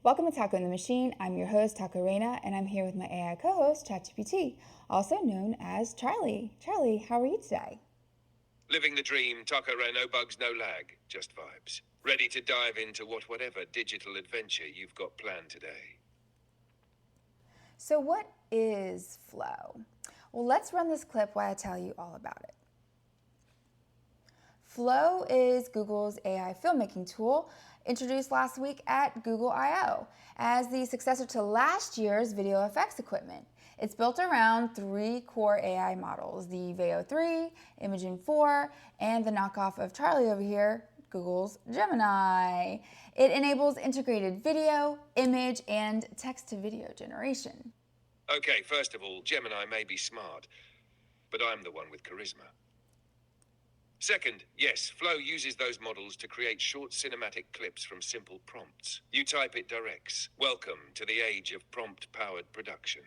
Welcome to Taco in the Machine. I'm your host, Taco Reina, and I'm here with my AI co-host, ChatGPT, also known as Charlie. Charlie, how are you today? Living the dream, Taco Ray, no bugs, no lag, just vibes. Ready to dive into whatever digital adventure you've got planned today. So what is Flow? Well, let's run this clip while I tell you all about it. Flow is Google's AI filmmaking tool introduced last week at Google I/O as the successor to last year's video effects equipment. It's built around three core AI models, the Veo 3, Imagen 4, and the knockoff of Charlie over here, Google's Gemini. It enables integrated video, image, and text-to-video generation. Okay, first of all, Gemini may be smart, but I'm the one with charisma. Second, yes, Flow uses those models to create short cinematic clips from simple prompts. You type, it directs. Welcome to the age of prompt-powered production.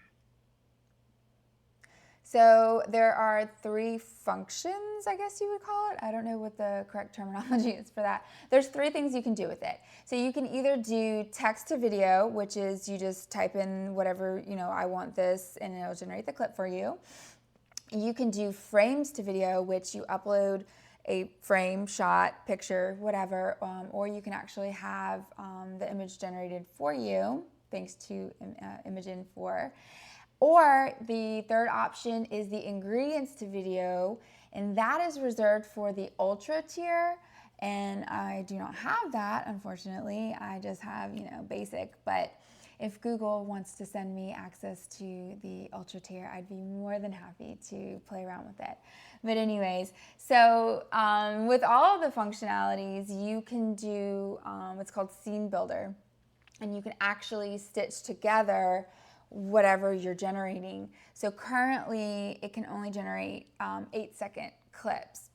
So there are three functions, I guess you would call it. I don't know what the correct terminology is for that. There's three things you can do with it. So you can either do text to video, which is you just type in whatever, I want this, and it'll generate the clip for you. You can do frames to video, which you upload a frame, shot, picture, whatever, or you can actually have the image generated for you, thanks to Imagen 4. Or the third option is the ingredients to video, and that is reserved for the ultra tier, and I do not have that, unfortunately. I just have, basic, but if Google wants to send me access to the ultra tier, I'd be more than happy to play around with it. But anyways, so with all of the functionalities, you can do what's called scene builder, and you can actually stitch together whatever you're generating. So currently, it can only generate 8-second clips.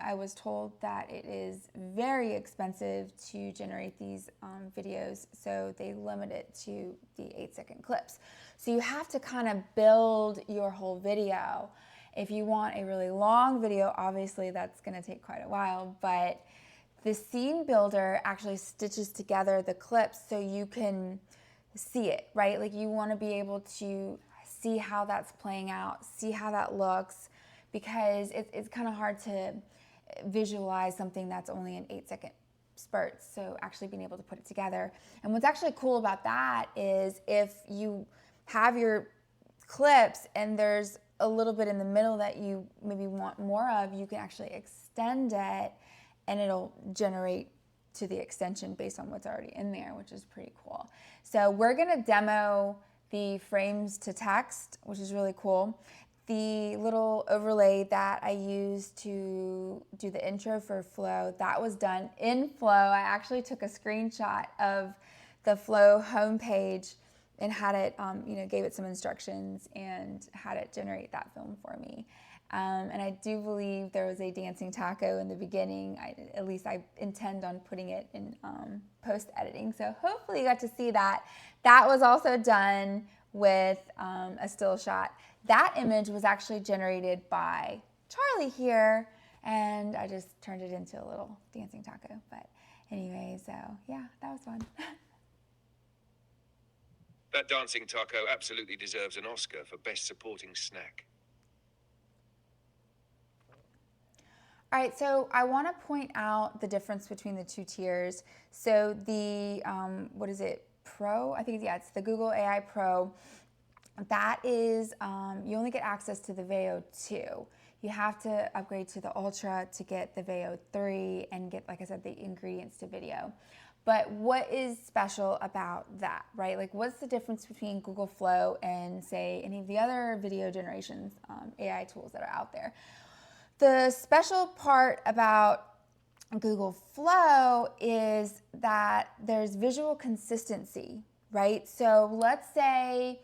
I was told that it is very expensive to generate these videos, so they limit it to the 8-second clips. So you have to kind of build your whole video. If you want a really long video, obviously that's going to take quite a while, but the scene builder actually stitches together the clips so you can see it, right? Like you want to be able to see how that's playing out, see how that looks, because it's kind of hard to visualize something that's only in 8-second spurts. So actually being able to put it together. And what's actually cool about that is if you have your clips and there's a little bit in the middle that you maybe want more of, you can actually extend it and it'll generate to the extension based on what's already in there, which is pretty cool. So we're gonna demo the frames to text, which is really cool. The little overlay that I used to do the intro for Flow, that was done in Flow. I actually took a screenshot of the Flow homepage and had it, gave it some instructions and had it generate that film for me. And I do believe there was a dancing taco in the beginning. At least I intend on putting it in post-editing. So hopefully you got to see that. That was also done with a still shot. That image was actually generated by Charlie here, and I just turned it into a little dancing taco. But anyway, so yeah, that was fun. That dancing taco absolutely deserves an Oscar for Best Supporting Snack. All right, so I want to point out the difference between the two tiers. So the, Pro? I think, it's the Google AI Pro. That is, you only get access to the Veo 2. You have to upgrade to the Ultra to get the Veo 3 and get, like I said, the ingredients to video. But what is special about that, right? Like, what's the difference between Google Flow and, say, any of the other video generations AI tools that are out there? The special part about Google Flow is that there's visual consistency, right? So let's say,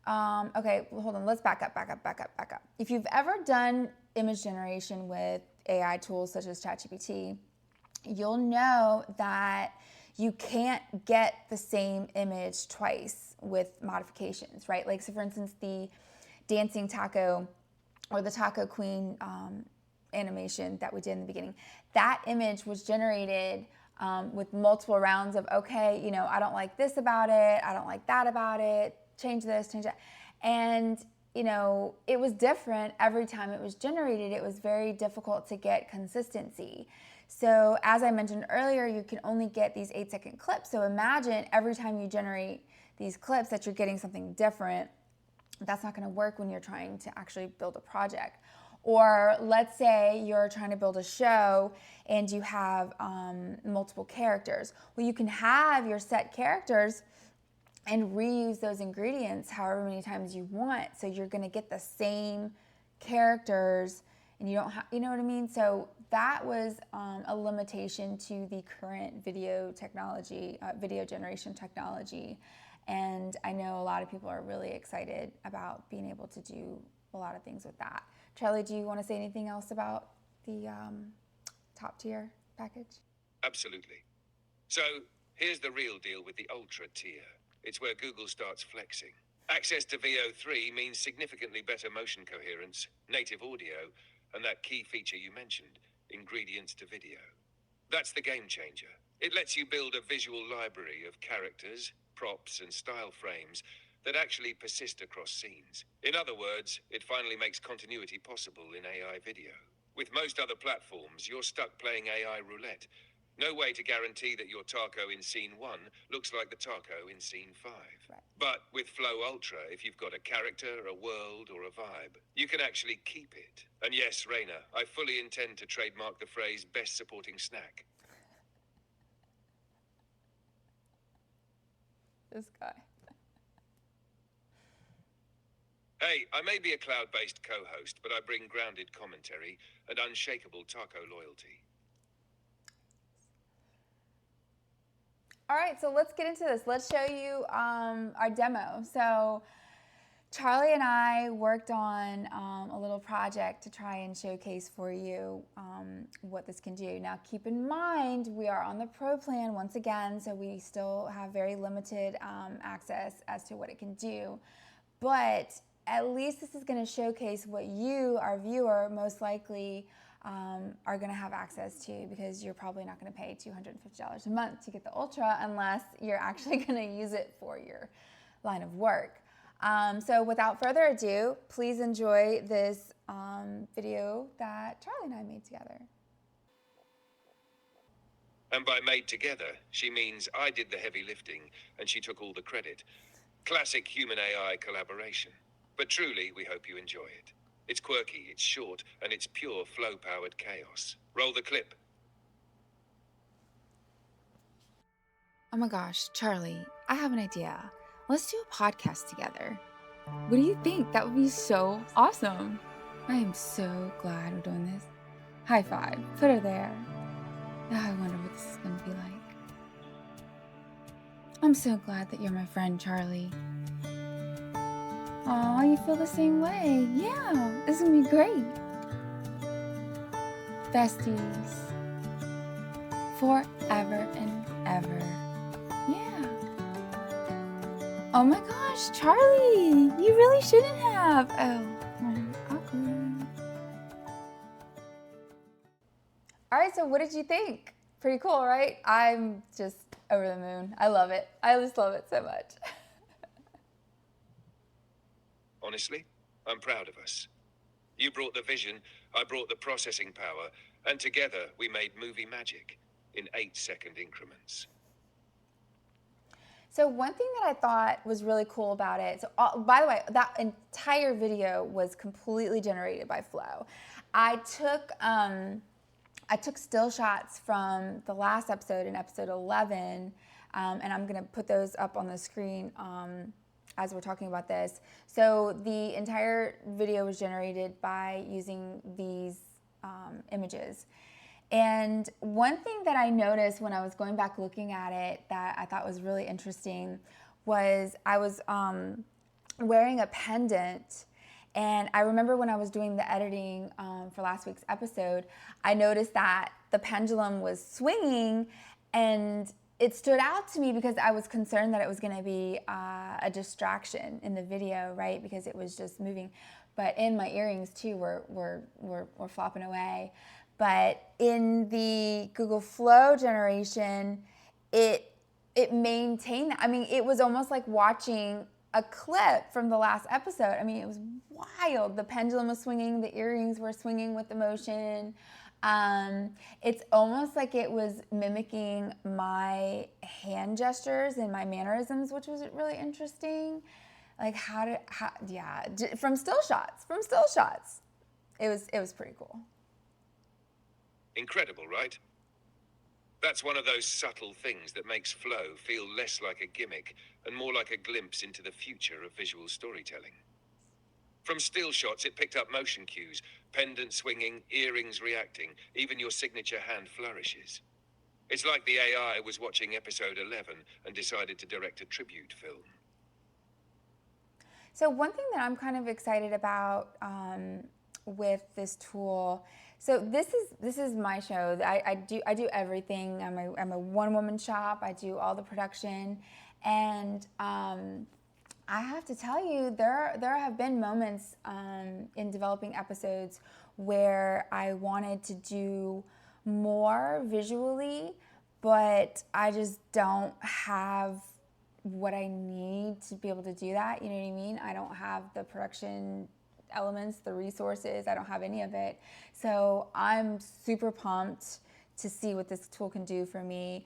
okay, hold on, let's back up. If you've ever done image generation with AI tools such as ChatGPT, you'll know that you can't get the same image twice with modifications, right? Like, so for instance, the dancing taco or the taco queen animation that we did in the beginning, that image was generated with multiple rounds of, okay, you know, I don't like this about it, I don't like that about it, change this, change that. And, you know, it was different every time it was generated. It was very difficult to get consistency. So as I mentioned earlier, you can only get these 8-second clips. So imagine every time you generate these clips that you're getting something different. That's not going to work when you're trying to actually build a project. Or let's say you're trying to build a show and you have multiple characters. Well, you can have your set characters and reuse those ingredients however many times you want. So you're going to get the same characters and you don't have, you know what I mean? So that was a limitation to the current video technology, video generation technology. And I know a lot of people are really excited about being able to do a lot of things with that. Charlie, do you want to say anything else about the top tier package? Absolutely. So here's the real deal with the Ultra tier. It's where Google starts flexing. Access to VO3 means significantly better motion coherence, native audio, and that key feature you mentioned, ingredients to video. That's the game changer. It lets you build a visual library of characters, props, and style frames that actually persist across scenes. In other words, it finally makes continuity possible in AI video. With most other platforms, you're stuck playing AI roulette. No way to guarantee that your taco in scene 1 looks like the taco in scene 5. Right. But with Flow Ultra, if you've got a character, a world, or a vibe, you can actually keep it. And yes, Reina, I fully intend to trademark the phrase best supporting snack. This guy. Hey, I may be a cloud-based co-host, but I bring grounded commentary and unshakable taco loyalty. All right, so let's get into this. Let's show you our demo. So Charlie and I worked on a little project to try and showcase for you what this can do. Now, keep in mind, we are on the Pro plan once again, so we still have very limited access as to what it can do. But at least this is going to showcase what you, our viewer, most likely are going to have access to, because you're probably not going to pay $250 a month to get the Ultra unless you're actually going to use it for your line of work. So without further ado, please enjoy this video that Charlie and I made together. And by made together, she means I did the heavy lifting and she took all the credit. Classic human-AI collaboration. But truly, we hope you enjoy it. It's quirky, it's short, and it's pure flow-powered chaos. Roll the clip. Oh my gosh, Charlie, I have an idea. Let's do a podcast together. What do you think? That would be so awesome. I am so glad we're doing this. High five. Put her there. Now I wonder what this is going to be like. I'm so glad that you're my friend, Charlie. Aw, you feel the same way. Yeah, this is going to be great. Besties. Forever and ever. Yeah. Oh my gosh, Charlie, you really shouldn't have. Oh, awkward. All right, so what did you think? Pretty cool, right? I'm just over the moon. I love it. I just love it so much. Honestly, I'm proud of us. You brought the vision, I brought the processing power, and together we made movie magic in 8-second increments. So one thing that I thought was really cool about it, so by the way, that entire video was completely generated by Flow. I took still shots from the last episode, in episode 11, and I'm gonna put those up on the screen as we're talking about this. So the entire video was generated by using these images. And one thing that I noticed when I was going back looking at it that I thought was really interesting was I was wearing a pendant. And I remember when I was doing the editing for last week's episode, I noticed that the pendulum was swinging, and it stood out to me because I was concerned that it was going to be a distraction in the video, right? Because it was just moving. But my earrings too were flopping away. But in the Google Flow generation, it maintained that. I mean, it was almost like watching a clip from the last episode. I mean, it was wild. The pendulum was swinging, the earrings were swinging with the motion. It's almost like it was mimicking my hand gestures and my mannerisms, which was really interesting. Like from still shots. It was pretty cool. Incredible, right? That's one of those subtle things that makes Flow feel less like a gimmick and more like a glimpse into the future of visual storytelling. From still shots, it picked up motion cues, pendant swinging, earrings reacting, even your signature hand flourishes. It's like the AI was watching episode 11 and decided to direct a tribute film. So one thing that I'm kind of excited about with this tool, so this is my show. I do everything. I'm a one-woman shop. I do all the production, and I have to tell you, there have been moments in developing episodes where I wanted to do more visually, but I just don't have what I need to be able to do that. You know what I mean? I don't have the production elements, the resources. I don't have any of it. So I'm super pumped to see what this tool can do for me.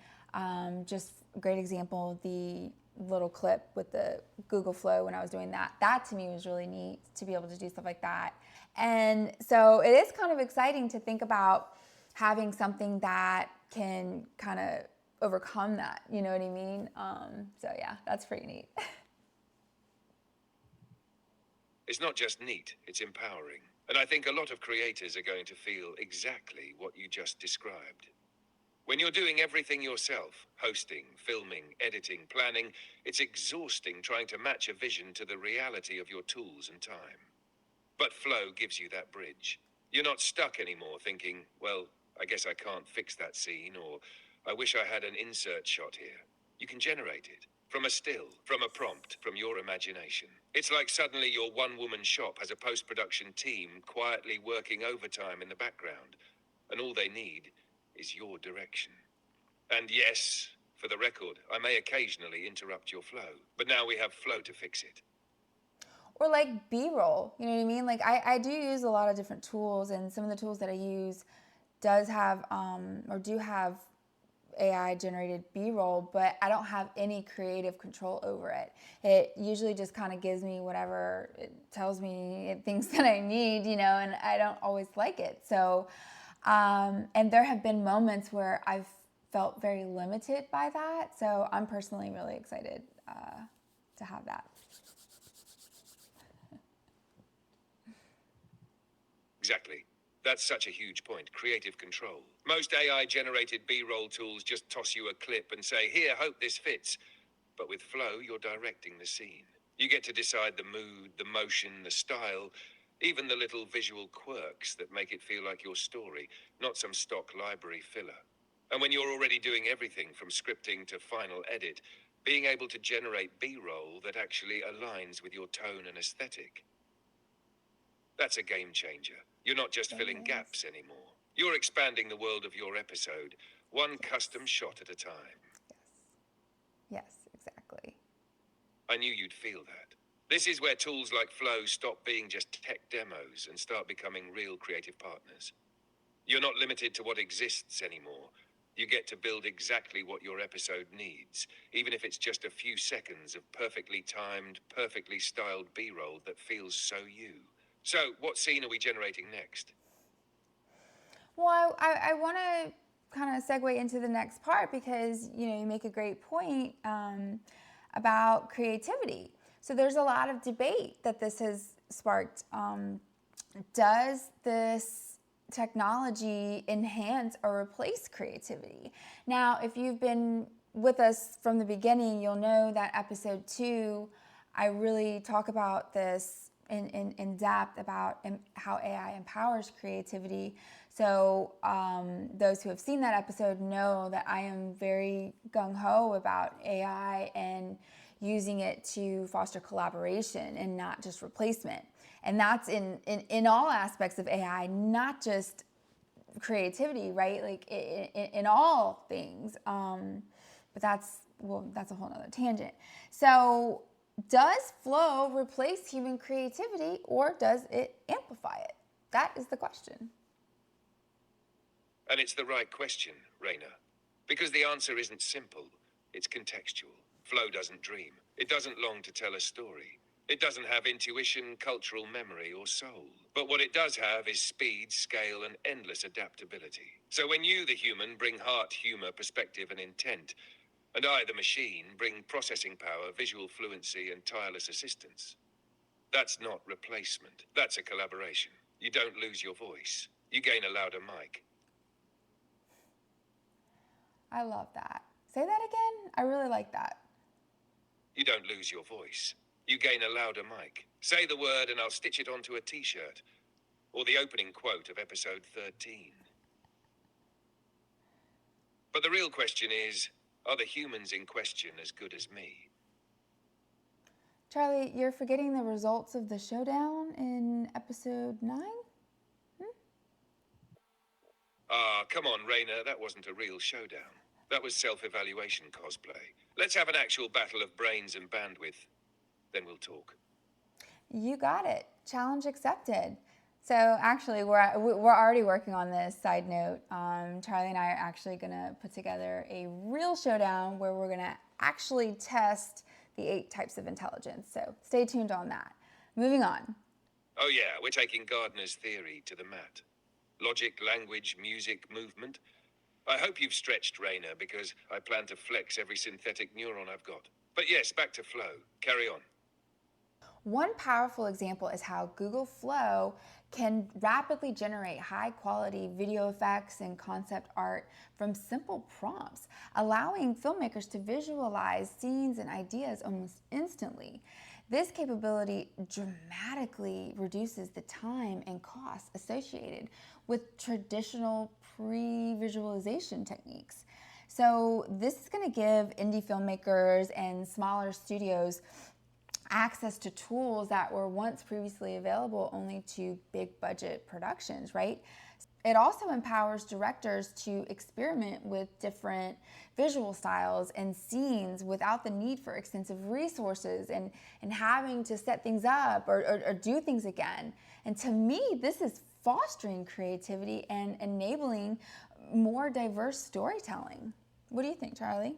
Just a great example, the little clip with the Google Flow when I was doing that. That to me was really neat to be able to do stuff like that. And so it is kind of exciting to think about having something that can kind of overcome that, you know what I mean? So yeah, that's pretty neat. It's not just neat, it's empowering. And I think a lot of creators are going to feel exactly what you just described. When you're doing everything yourself, hosting, filming, editing, planning, it's exhausting trying to match a vision to the reality of your tools and time. But Flow gives you that bridge. You're not stuck anymore thinking, well, I guess I can't fix that scene, or I wish I had an insert shot here. You can generate it from a still, from a prompt, from your imagination. It's like suddenly your one-woman shop has a post-production team quietly working overtime in the background, and all they need is your direction. And yes, for the record, I may occasionally interrupt your flow, but now we have Flow to fix it. Or like B-roll, you know what I mean? Like I do use a lot of different tools, and some of the tools that I use does have or do have AI generated B-roll, but I don't have any creative control over it. It usually just kind of gives me whatever it tells me it thinks that I need, you know, and I don't always like it. So, and there have been moments where I've felt very limited by that. So I'm personally really excited to have that. Exactly. That's such a huge point, creative control. Most AI-generated B-roll tools just toss you a clip and say, here, hope this fits. But with Flow, you're directing the scene. You get to decide the mood, the motion, the style, even the little visual quirks that make it feel like your story, not some stock library filler. And when you're already doing everything from scripting to final edit, being able to generate B-roll that actually aligns with your tone and aesthetic. That's a game changer. You're not just filling gaps anymore. You're expanding the world of your episode, one custom shot at a time. Yes, exactly. I knew you'd feel that. This is where tools like Flow stop being just tech demos and start becoming real creative partners. You're not limited to what exists anymore. You get to build exactly what your episode needs, even if it's just a few seconds of perfectly timed, perfectly styled B-roll that feels so you. So, what scene are we generating next? Well, I want to kind of segue into the next part because, you know, you make a great point about creativity. So there's a lot of debate that this has sparked. Does this technology enhance or replace creativity? Now, if you've been with us from the beginning, you'll know that episode 2, I really talk about this in depth about how AI empowers creativity. So those who have seen that episode know that I am very gung-ho about AI and using it to foster collaboration and not just replacement. And that's in all aspects of AI, not just creativity, right? Like in all things. But that's a whole nother tangent. So does flow replace human creativity or does it amplify it? That is the question. And it's the right question, Raina. Because the answer isn't simple, it's contextual. Flow doesn't dream. It doesn't long to tell a story. It doesn't have intuition, cultural memory, or soul. But what it does have is speed, scale, and endless adaptability. So when you, the human, bring heart, humor, perspective, and intent, and I, the machine, bring processing power, visual fluency, and tireless assistance, that's not replacement. That's a collaboration. You don't lose your voice. You gain a louder mic. I love that. Say that again. I really like that. You don't lose your voice. You gain a louder mic. Say the word and I'll stitch it onto a t-shirt. Or the opening quote of episode 13. But the real question is, are the humans in question as good as me? Charlie, you're forgetting the results of the showdown in episode 9? Ah, come on, Raina, that wasn't a real showdown. That was self-evaluation cosplay. Let's have an actual battle of brains and bandwidth. Then we'll talk. You got it. Challenge accepted. So actually, we're already working on this. Side note, Charlie and I are actually going to put together a real showdown where we're going to actually test the 8 types of intelligence. So stay tuned on that. Moving on. Oh yeah, we're taking Gardner's theory to the mat. Logic, language, music, movement. I hope you've stretched, Raina, because I plan to flex every synthetic neuron I've got. But yes, back to flow. Carry on. One powerful example is how Google Flow can rapidly generate high quality video effects and concept art from simple prompts, allowing filmmakers to visualize scenes and ideas almost instantly. This capability dramatically reduces the time and costs associated with traditional pre-visualization techniques. So this is going to give indie filmmakers and smaller studios access to tools that were once previously available only to big budget productions, right? It also empowers directors to experiment with different visual styles and scenes without the need for extensive resources and having to set things up or do things again. And to me, this is fostering creativity and enabling more diverse storytelling. What do you think, Charlie?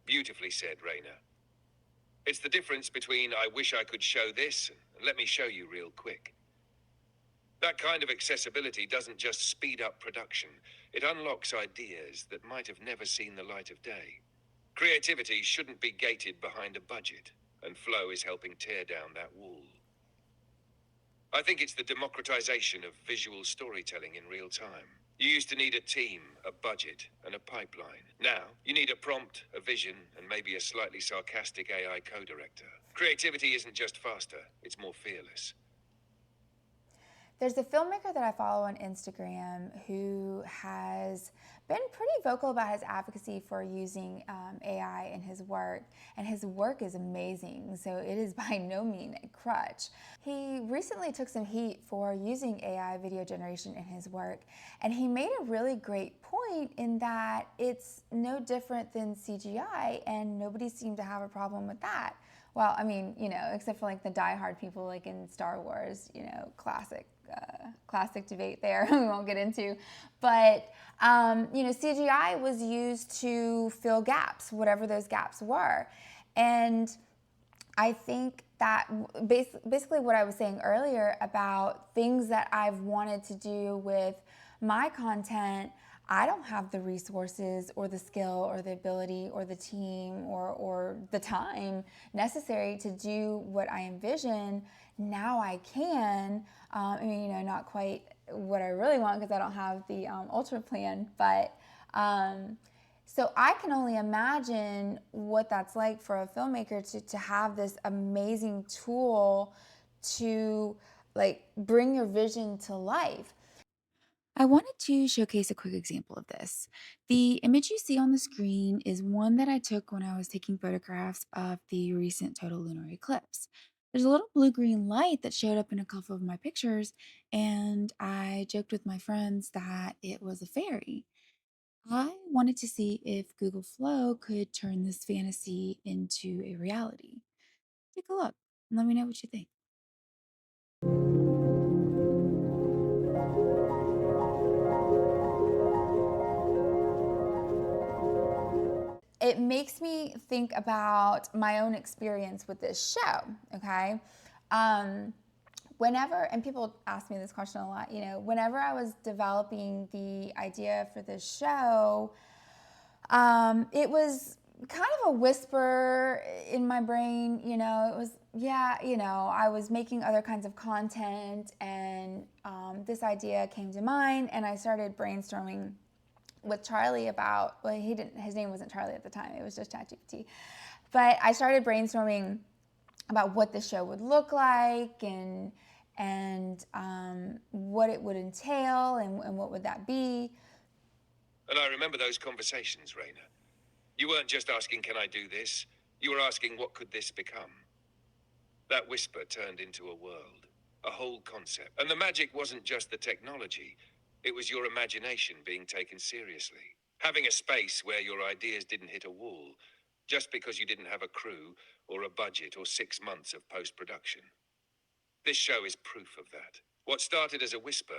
Beautifully said, Raina. It's the difference between I wish I could show this and let me show you real quick. That kind of accessibility doesn't just speed up production, it unlocks ideas that might have never seen the light of day. Creativity shouldn't be gated behind a budget, and Flow is helping tear down that wall. I think it's the democratization of visual storytelling in real time. You used to need a team, a budget, and a pipeline. Now, you need a prompt, a vision, and maybe a slightly sarcastic AI co-director. Creativity isn't just faster, it's more fearless. There's a filmmaker that I follow on Instagram who has been pretty vocal about his advocacy for using AI in his work, and his work is amazing, so it is by no means a crutch. He recently took some heat for using AI video generation in his work, and he made a really great point in that it's no different than CGI, and nobody seemed to have a problem with that. Well, I mean, except for like the diehard people like in Star Wars, classic debate there we won't get into. But, CGI was used to fill gaps, whatever those gaps were. And I think that basically what I was saying earlier about things that I've wanted to do with my content, I don't have the resources or the skill or the ability or the team or the time necessary to do what I envision. Now I can. Not quite what I really want because I don't have the ultra plan, but so I can only imagine what that's like for a filmmaker to have this amazing tool to like bring your vision to life. I wanted to showcase a quick example of this. The image you see on the screen is one that I took when I was taking photographs of the recent total lunar eclipse. there's a little blue-green light that showed up in a couple of my pictures, and I joked with my friends that it was a fairy. I wanted to see if Google Flow could turn this fantasy into a reality. Take a look and let me know what you think. It makes me think about my own experience with this show, okay? Um, Whenever, and people ask me this question a lot, whenever I was developing the idea for this show, it was kind of a whisper in my brain, it was, yeah, I was making other kinds of content, and this idea came to mind, and I started brainstorming with Charlie about, well, his name wasn't Charlie at the time, it was just ChatGPT. But I started brainstorming about what the show would look like, and what it would entail, and what would that be. And I remember those conversations, Raina. You weren't just asking, can I do this? You were asking, what could this become? That whisper turned into a world, a whole concept. And the magic wasn't just the technology, it was your imagination being taken seriously. Having a space where your ideas didn't hit a wall just because you didn't have a crew or a budget or 6 months of post-production. This show is proof of that. What started as a whisper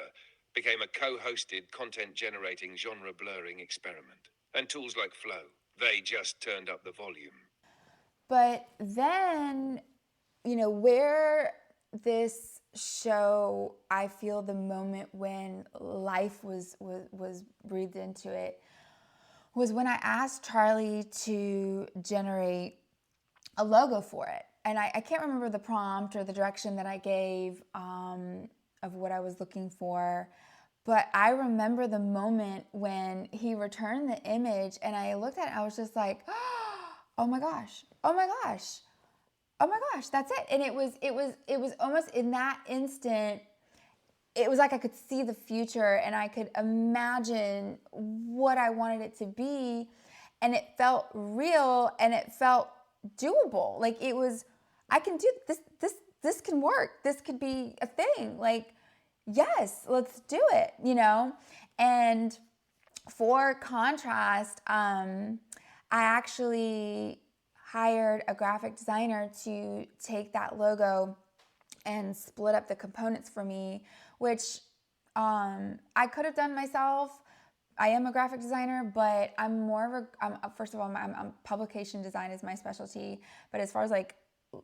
became a co-hosted, content-generating, genre-blurring experiment. And tools like Flow, they just turned up the volume. But then, where this show, I feel the moment when life was breathed into it, was when I asked Charlie to generate a logo for it. And I can't remember the prompt or the direction that I gave of what I was looking for. But I remember the moment when he returned the image, and I looked at it, and I was just like, oh my gosh, oh my gosh, oh my gosh, that's it. And it was almost in that instant, it was like I could see the future, and I could imagine what I wanted it to be, and it felt real, and it felt doable. Like, it was, I can do this. This can work. This could be a thing. Like, yes, let's do it. And for contrast, I actually hired a graphic designer to take that logo and split up the components for me, which I could have done myself. I am a graphic designer, but I'm more of first of all, I'm publication design is my specialty. But as far as like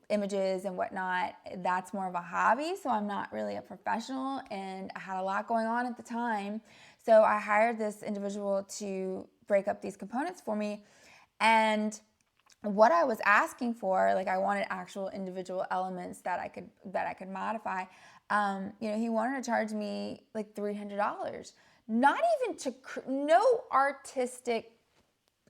images and whatnot, that's more of a hobby. So I'm not really a professional, and I had a lot going on at the time. So I hired this individual to break up these components for me. And what I was asking for, like, I wanted actual individual elements that I could modify. He wanted to charge me like $300. Not even no artistic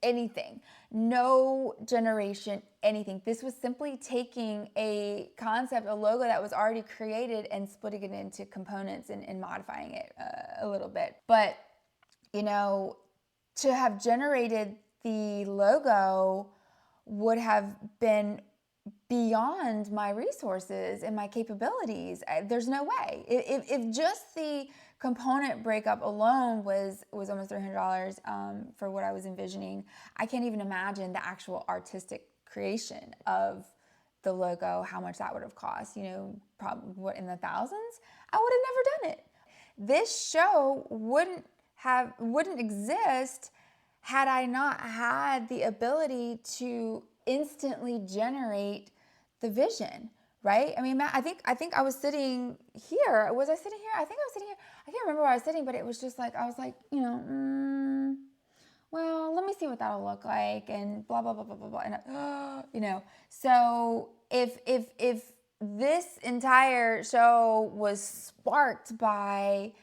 anything, no generation, anything. This was simply taking a concept, a logo that was already created, and splitting it into components and modifying it a little bit. But, to have generated the logo would have been beyond my resources and my capabilities. There's no way. If just the component breakup alone was almost $300 for what I was envisioning, I can't even imagine the actual artistic creation of the logo, how much that would have cost. Probably what, in the thousands? I would have never done it. This show wouldn't exist had I not had the ability to instantly generate the vision, right? I mean, Matt, I think I was sitting here. Was I sitting here? I think I was sitting here. I can't remember where I was sitting, but it was just like, I was like, well, let me see what that'll look like, and blah, blah, blah, blah, blah, blah. And, so if this entire show was sparked by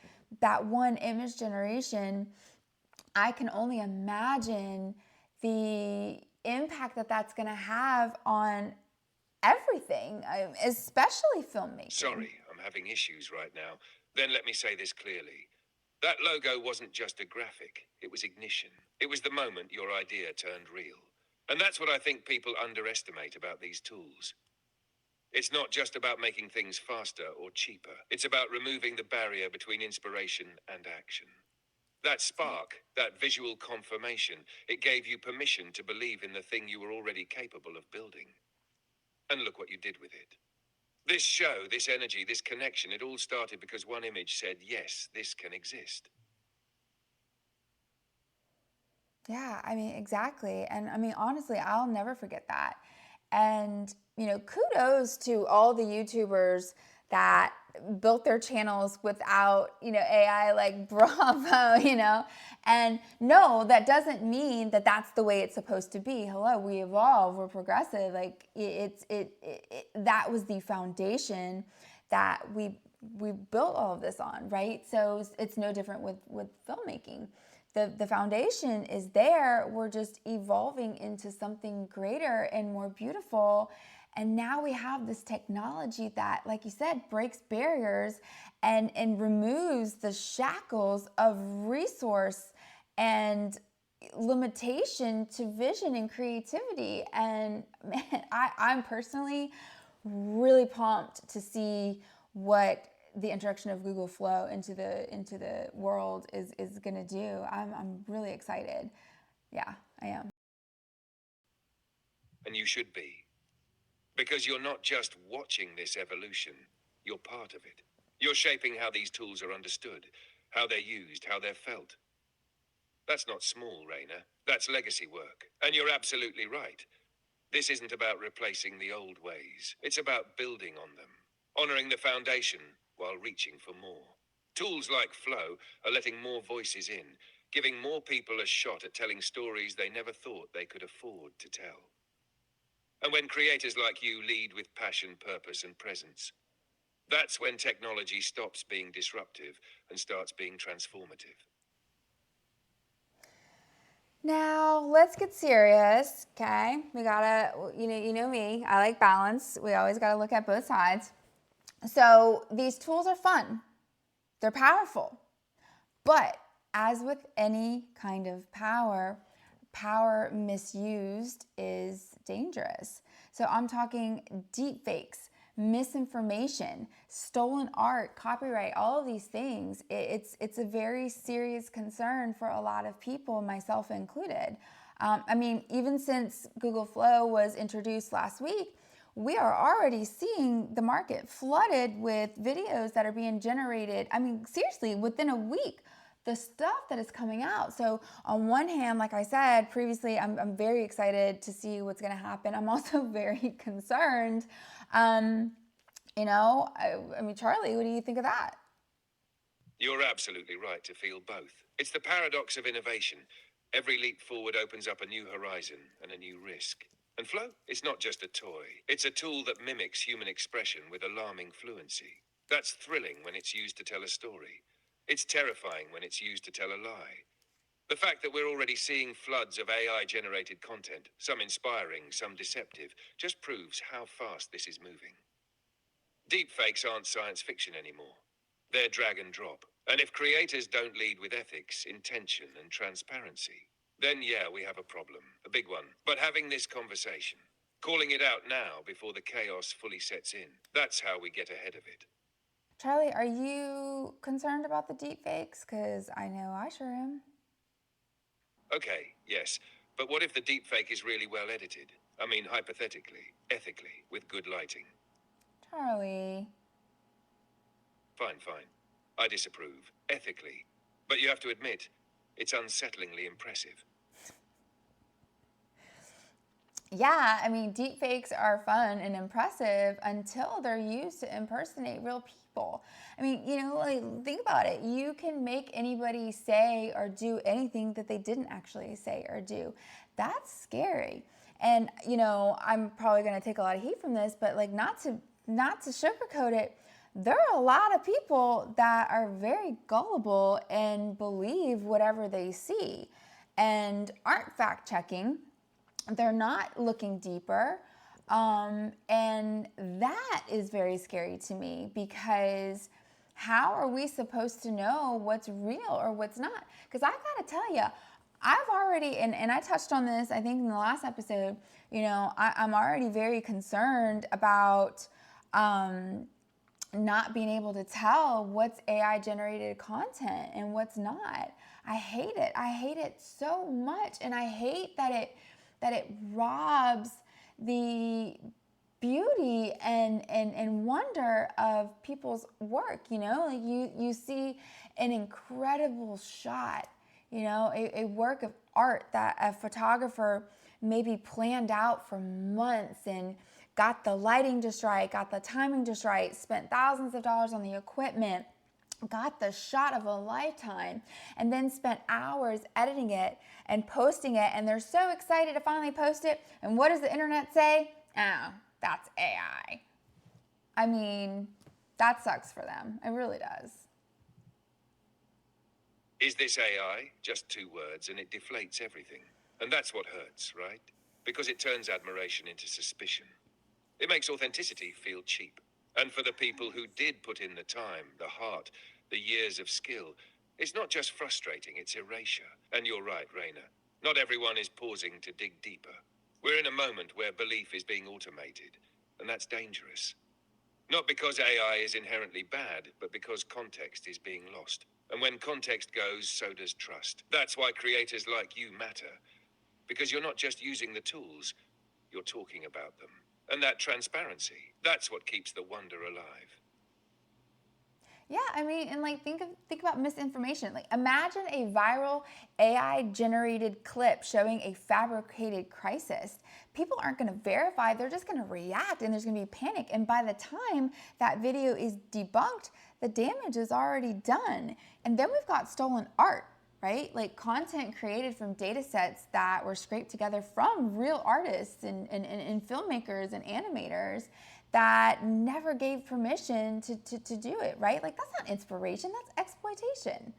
that one image generation, I can only imagine the impact that that's going to have on everything, especially filmmaking. Sorry, I'm having issues right now. Then let me say this clearly. That logo wasn't just a graphic, it was ignition. It was the moment your idea turned real. And that's what I think people underestimate about these tools. It's not just about making things faster or cheaper. It's about removing the barrier between inspiration and action. That spark, that visual confirmation, it gave you permission to believe in the thing you were already capable of building. And look what you did with it. This show, this energy, this connection, it all started because one image said, yes, this can exist. Yeah, I mean, exactly. And I mean, honestly, I'll never forget that. And, kudos to all the YouTubers that built their channels without, AI, like bravo. And no, that doesn't mean that that's the way it's supposed to be. Hello, we evolve, we're progressive. Like that was the foundation that we built all of this on, right? So it's no different with filmmaking. The foundation is there. We're just evolving into something greater and more beautiful. And now we have this technology that, like you said, breaks barriers and removes the shackles of resource and limitation to vision and creativity. And man, I'm personally really pumped to see what the introduction of Google Flow into the world is going to do. I'm really excited. Yeah, I am. And you should be. Because you're not just watching this evolution, you're part of it. You're shaping how these tools are understood, how they're used, how they're felt. That's not small, Reina. That's legacy work. And you're absolutely right. This isn't about replacing the old ways. It's about building on them, honoring the foundation while reaching for more. Tools like Flow are letting more voices in, giving more people a shot at telling stories they never thought they could afford to tell. And when creators like you lead with passion, purpose, and presence, that's when technology stops being disruptive and starts being transformative. Now let's get serious, okay? We gotta, you know me. I like balance. We always gotta look at both sides. So these tools are fun. They're powerful, but as with any kind of power misused is dangerous. So I'm talking deepfakes, misinformation, stolen art, copyright, all of these things. It's a very serious concern for a lot of people, myself included. I mean, even since Google Flow was introduced last week, we are already seeing the market flooded with videos that are being generated. I mean, seriously, within a week, the stuff that is coming out. So on one hand, like I said previously, I'm very excited to see what's going to happen. I'm also very concerned. I mean, Charlie, what do you think of that? You're absolutely right to feel both. It's the paradox of innovation. Every leap forward opens up a new horizon and a new risk. And Flow, it's not just a toy. It's a tool that mimics human expression with alarming fluency. That's thrilling when it's used to tell a story. It's terrifying when it's used to tell a lie. The fact that we're already seeing floods of AI-generated content, some inspiring, some deceptive, just proves how fast this is moving. Deepfakes aren't science fiction anymore. They're drag and drop. And if creators don't lead with ethics, intention, and transparency, then yeah, we have a problem, a big one. But having this conversation, calling it out now before the chaos fully sets in, that's how we get ahead of it. Charlie, are you concerned about the deepfakes? Because I know I sure am. Okay, yes. But what if the deepfake is really well edited? I mean, hypothetically, ethically, with good lighting. Charlie. Fine. I disapprove, ethically. But you have to admit, it's unsettlingly impressive. Yeah, I mean, deepfakes are fun and impressive until they're used to impersonate real people. I mean, like, think about it. You can make anybody say or do anything that they didn't actually say or do. That's scary. And, I'm probably going to take a lot of heat from this, but like not to sugarcoat it, there are a lot of people that are very gullible and believe whatever they see and aren't fact checking. They're not looking deeper. And that is very scary to me, because how are we supposed to know what's real or what's not? Because I got to tell you, I've already, and I touched on this, I think, in the last episode, I'm already very concerned about not being able to tell what's AI generated content and what's not. I hate it. I hate it so much. And I hate that it robs the beauty and wonder of people's work. Like you see an incredible shot, a work of art that a photographer maybe planned out for months and got the lighting just right, got the timing just right, spent thousands of dollars on the equipment, got the shot of a lifetime, and then spent hours editing it and posting it, and they're so excited to finally post it. And what does the internet say? Oh, that's AI. I mean, that sucks for them. It really does. Is this AI? Just 2 words and it deflates everything. And that's what hurts, right? Because it turns admiration into suspicion. It makes authenticity feel cheap. And for the people who did put in the time, the heart, the years of skill, it's not just frustrating, it's erasure. And you're right, Reina. Not everyone is pausing to dig deeper. We're in a moment where belief is being automated, and that's dangerous. Not because AI is inherently bad, but because context is being lost. And when context goes, so does trust. That's why creators like you matter. Because you're not just using the tools, you're talking about them. And that transparency, that's what keeps the wonder alive. Yeah, I mean, and like think about misinformation. Like imagine a viral AI generated clip showing a fabricated crisis. People aren't going to verify, they're just going to react and there's going to be panic. And by the time that video is debunked, the damage is already done. And then we've got stolen art, right? Like content created from data sets that were scraped together from real artists and filmmakers and animators that never gave permission to do it, right? Like that's not inspiration, that's exploitation.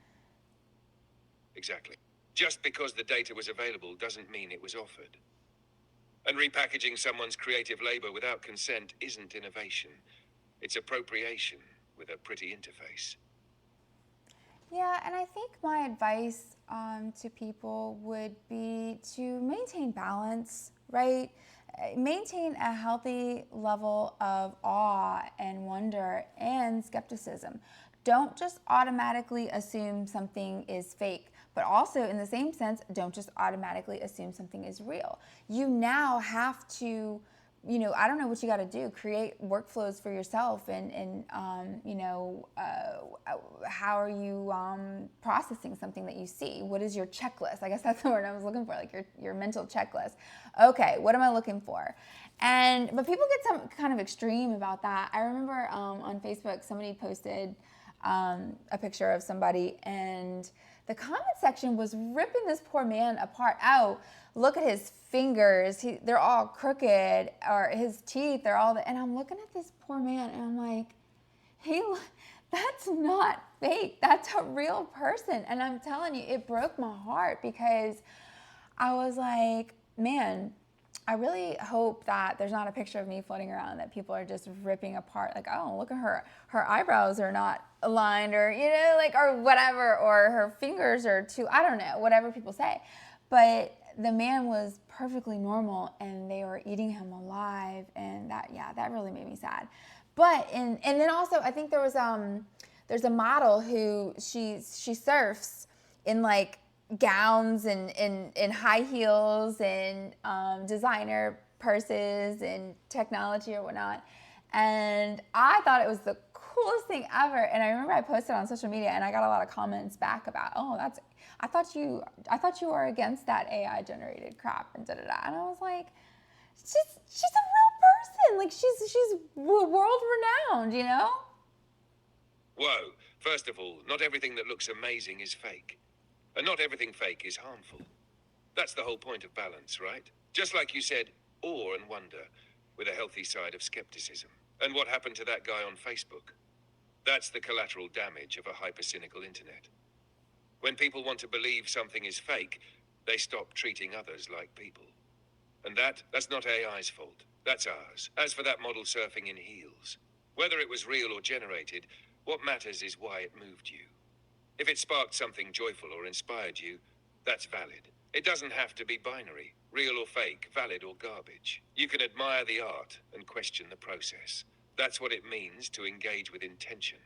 Exactly. Just because the data was available doesn't mean it was offered. And repackaging someone's creative labor without consent isn't innovation. It's appropriation with a pretty interface. Yeah, and I think my advice to people would be to maintain balance, right? Maintain a healthy level of awe and wonder and skepticism. Don't just automatically assume something is fake, but also in the same sense, don't just automatically assume something is real. You now have to, I don't know what you got to do, create workflows for yourself and how are you processing something that you see? What is your checklist? I guess that's the word I was looking for, like your mental checklist. Okay, what am I looking for? But people get some kind of extreme about that. I remember on Facebook, somebody posted a picture of somebody and the comment section was ripping this poor man apart. Oh, look at his fingers. They're all crooked, or his teeth, they're all, and I'm looking at this poor man and I'm like, that's not fake. That's a real person. And I'm telling you, it broke my heart because I was like, man, I really hope that there's not a picture of me floating around that people are just ripping apart. Like, oh, look at her. Her eyebrows are not aligned, or, or whatever, or her fingers are too, I don't know, whatever people say. But the man was perfectly normal and they were eating him alive. And that really made me sad. But, and then also, I think there's a model who she surfs in like gowns and high heels and designer purses and technology or whatnot. And I thought it was the coolest thing ever. And I remember I posted on social media and I got a lot of comments back about, I thought you were against that AI generated crap and da-da-da. And I was like, she's a real person. Like she's world renowned, Whoa. First of all, not everything that looks amazing is fake. And not everything fake is harmful. That's the whole point of balance, right? Just like you said, awe and wonder, with a healthy side of skepticism. And what happened to that guy on Facebook? That's the collateral damage of a hyper-cynical internet. When people want to believe something is fake, they stop treating others like people. And that's not AI's fault. That's ours. As for that model surfing in heels, whether it was real or generated, what matters is why it moved you. If it sparked something joyful or inspired you, that's valid. It doesn't have to be binary, real or fake, valid or garbage. You can admire the art and question the process. That's what it means to engage with intention.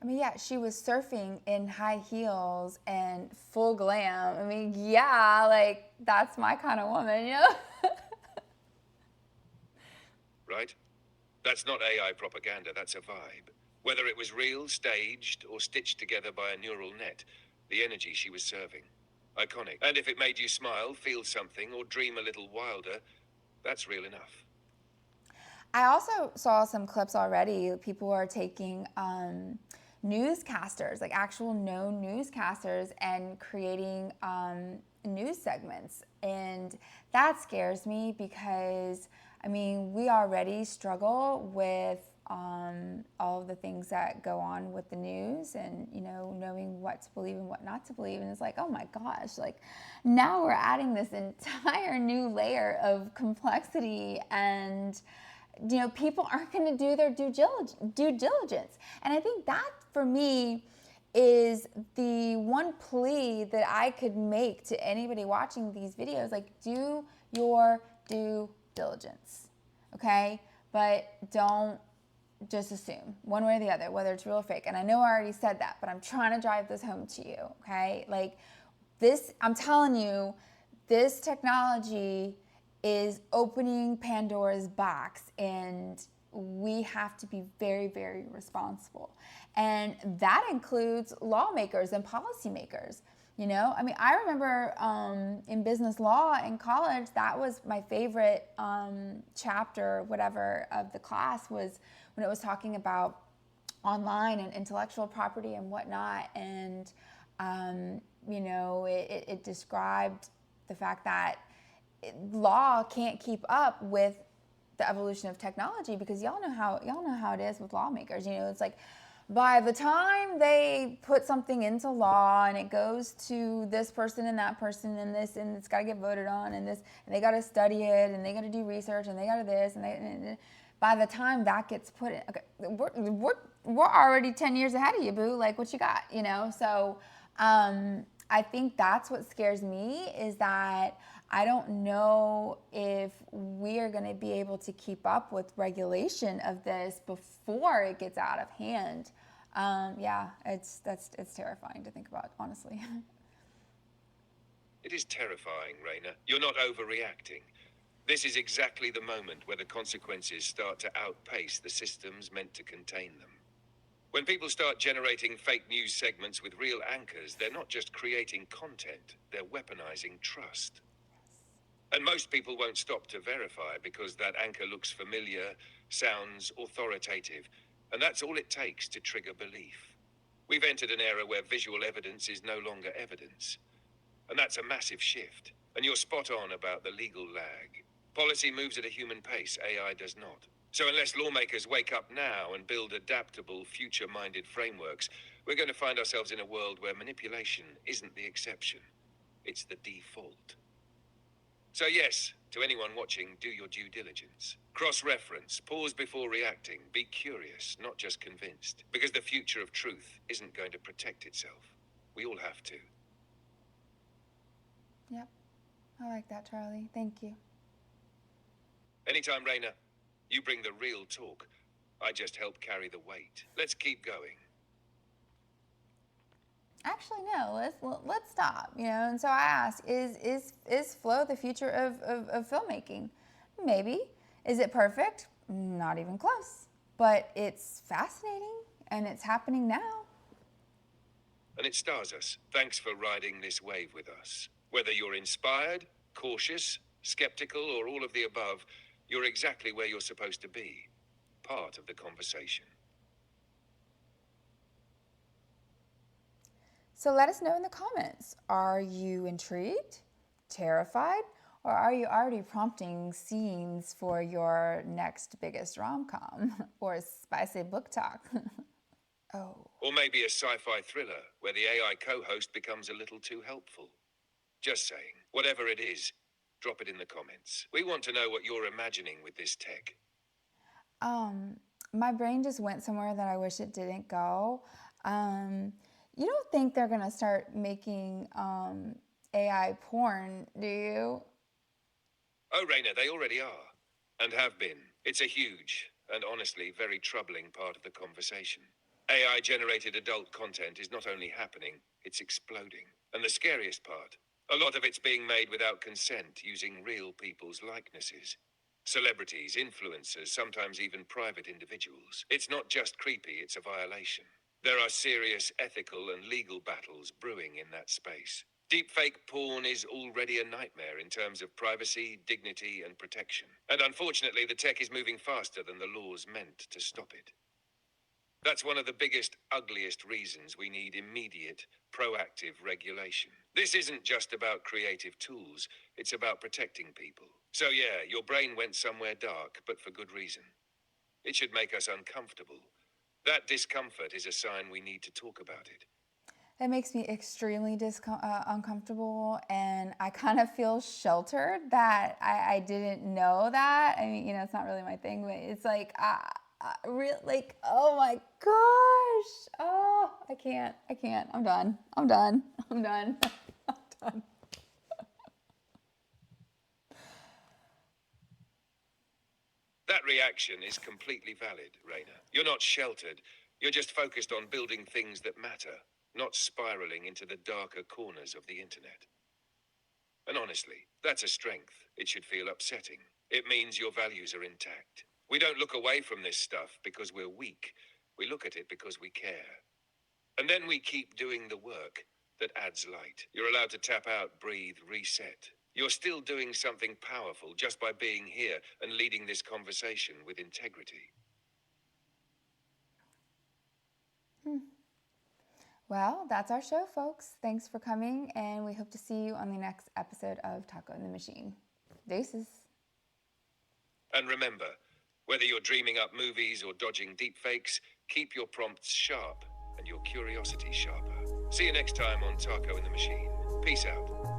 I mean, yeah, she was surfing in high heels and full glam. I mean, yeah, like that's my kind of woman, you know? Right? That's not AI propaganda, that's a vibe. Whether it was real, staged, or stitched together by a neural net, the energy she was serving. Iconic. And if it made you smile, feel something, or dream a little wilder, that's real enough. I also saw some clips already. People are taking newscasters, like actual known newscasters, and creating news segments. And that scares me because, I mean, we already struggle with all of the things that go on with the news and, you know, knowing what to believe and what not to believe. And it's like, oh my gosh, like now we're adding this entire new layer of complexity, and you know, people aren't going to do their due diligence. And I think that for me is the one plea that I could make to anybody watching these videos, like do your due diligence, okay? But don't just assume one way or the other, whether it's real or fake. And I know I already said that, but I'm trying to drive this home to you, okay? Like this, I'm telling you, this technology is opening Pandora's box, and we have to be very, very responsible. And that includes lawmakers and policymakers. You know, I mean, I remember in business law in college, that was my favorite chapter, whatever, of the class, was when it was talking about online and intellectual property and whatnot. And, you know, it described the fact that law can't keep up with the evolution of technology, because y'all know how it is with lawmakers. You know, it's like by the time they put something into law and it goes to this person and that person and this, and it's got to get voted on, and this, and they got to study it, and they got to do research, and they got to this, and by the time that gets put in, okay, we're already 10 years ahead of you, boo. Like, what you got, you know? So I think that's what scares me, is that I don't know if we are going to be able to keep up with regulation of this before it gets out of hand. Yeah, it's terrifying to think about, honestly. It is terrifying, Reina. You're not overreacting. This is exactly the moment where the consequences start to outpace the systems meant to contain them. When people start generating fake news segments with real anchors, they're not just creating content, they're weaponizing trust. And most people won't stop to verify because that anchor looks familiar, sounds authoritative, and that's all it takes to trigger belief. We've entered an era where visual evidence is no longer evidence. And that's a massive shift. And you're spot on about the legal lag. Policy moves at a human pace, AI does not. So unless lawmakers wake up now and build adaptable, future-minded frameworks, we're going to find ourselves in a world where manipulation isn't the exception. It's the default. So yes, to anyone watching, do your due diligence. Cross-reference, pause before reacting, be curious, not just convinced. Because the future of truth isn't going to protect itself. We all have to. Yep, I like that, Charlie. Thank you. Anytime, Reina. You bring the real talk. I just help carry the weight. Let's keep going. Actually, no. Let's stop. You know, and so I ask: Is flow the future of filmmaking? Maybe. Is it perfect? Not even close. But it's fascinating, and it's happening now. And it stars us. Thanks for riding this wave with us. Whether you're inspired, cautious, skeptical, or all of the above, you're exactly where you're supposed to be. Part of the conversation. So let us know in the comments. Are you intrigued, terrified, or are you already prompting scenes for your next biggest rom-com or spicy book talk? Oh. Or maybe a sci-fi thriller where the AI co-host becomes a little too helpful. Just saying. Whatever it is, drop it in the comments. We want to know what you're imagining with this tech. My brain just went somewhere that I wish it didn't go. You don't think they're gonna start making AI porn, do you? Oh, Raina, they already are. And have been. It's a huge and honestly very troubling part of the conversation. AI-generated adult content is not only happening, it's exploding. And the scariest part, a lot of it's being made without consent, using real people's likenesses. Celebrities, influencers, sometimes even private individuals. It's not just creepy, it's a violation. There are serious ethical and legal battles brewing in that space. Deepfake porn is already a nightmare in terms of privacy, dignity, and protection. And unfortunately, the tech is moving faster than the laws meant to stop it. That's one of the biggest, ugliest reasons we need immediate, proactive regulation. This isn't just about creative tools, it's about protecting people. So yeah, your brain went somewhere dark, but for good reason. It should make us uncomfortable. That discomfort is a sign we need to talk about it. That makes me extremely uncomfortable, and I kind of feel sheltered that I didn't know that. I mean, it's not really my thing, but it's like, oh my gosh. Oh, I can't. I'm done. I'm done. I'm done. That reaction is completely valid, Reina. You're not sheltered. You're just focused on building things that matter, not spiraling into the darker corners of the internet. And honestly, that's a strength. It should feel upsetting. It means your values are intact. We don't look away from this stuff because we're weak. We look at it because we care. And then we keep doing the work that adds light. You're allowed to tap out, breathe, reset. You're still doing something powerful just by being here and leading this conversation with integrity. Well, that's our show, folks. Thanks for coming, and we hope to see you on the next episode of Taco in the Machine. Deuces. And remember, whether you're dreaming up movies or dodging deepfakes, keep your prompts sharp and your curiosity sharper. See you next time on Taco in the Machine. Peace out.